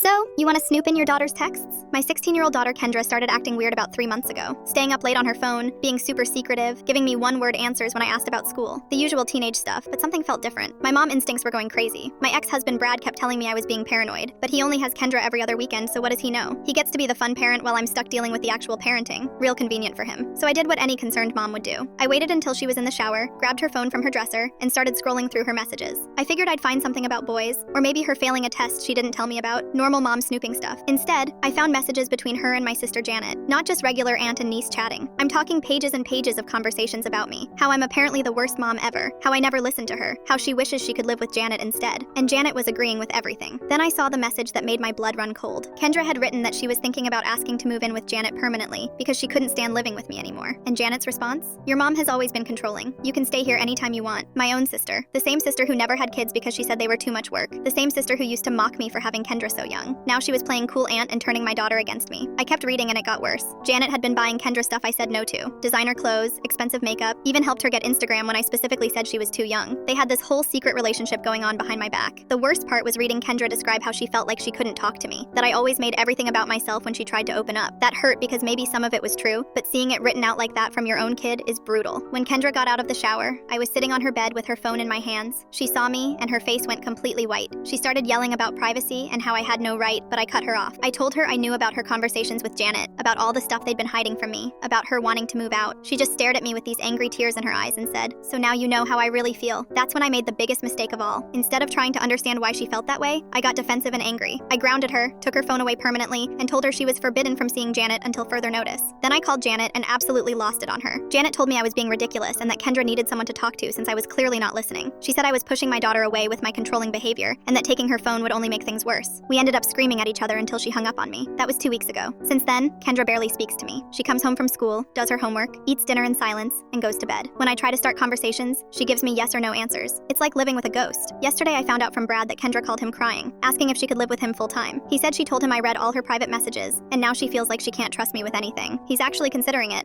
So, you want to snoop in your daughter's texts? My 16-year-old daughter Kendra started acting weird about 3 months ago, staying up late on her phone, being super secretive, giving me one-word answers when I asked about school. The usual teenage stuff, but something felt different. My mom instincts were going crazy. My ex-husband Brad kept telling me I was being paranoid, but he only has Kendra every other weekend, so what does he know? He gets to be the fun parent while I'm stuck dealing with the actual parenting. Real convenient for him. So I did what any concerned mom would do. I waited until she was in the shower, grabbed her phone from her dresser, and started scrolling through her messages. I figured I'd find something about boys, or maybe her failing a test she didn't tell me about, normal mom snooping stuff. Instead, I found messages between her and my sister Janet, not just regular aunt and niece chatting. I'm talking pages and pages of conversations about me, how I'm apparently the worst mom ever, how I never listened to her, how she wishes she could live with Janet instead, and Janet was agreeing with everything. Then I saw the message that made my blood run cold. Kendra had written that she was thinking about asking to move in with Janet permanently because she couldn't stand living with me anymore. And Janet's response? Your mom has always been controlling. You can stay here anytime you want. My own sister. The same sister who never had kids because she said they were too much work. The same sister who used to mock me for having Kendra so young. Now she was playing cool aunt and turning my daughter against me. I kept reading and it got worse. Janet had been buying Kendra stuff I said no to. Designer clothes, expensive makeup, even helped her get Instagram when I specifically said she was too young. They had this whole secret relationship going on behind my back. The worst part was reading Kendra describe how she felt like she couldn't talk to me, that I always made everything about myself when she tried to open up. That hurt because maybe some of it was true, but seeing it written out like that from your own kid is brutal. When Kendra got out of the shower, I was sitting on her bed with her phone in my hands. She saw me and her face went completely white. She started yelling about privacy and how I had no right, but I cut her off. I told her I knew about her conversations with Janet, about all the stuff they'd been hiding from me, about her wanting to move out. She just stared at me with these angry tears in her eyes and said, "So now you know how I really feel." That's when I made the biggest mistake of all. Instead of trying to understand why she felt that way, I got defensive and angry. I grounded her, took her phone away permanently, and told her she was forbidden from seeing Janet until further notice. Then I called Janet and absolutely lost it on her. Janet told me I was being ridiculous and that Kendra needed someone to talk to since I was clearly not listening. She said I was pushing my daughter away with my controlling behavior and that taking her phone would only make things worse. We ended up screaming at each other until she hung up on me. That was 2 weeks ago. Since then, Kendra barely speaks to me. She comes home from school, does her homework, eats dinner in silence, and goes to bed. When I try to start conversations, she gives me yes or no answers. It's like living with a ghost. Yesterday I found out from Brad that Kendra called him crying, asking if she could live with him full time. He said she told him I read all her private messages, and now she feels like she can't trust me with anything. He's actually considering it.